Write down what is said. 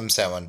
M7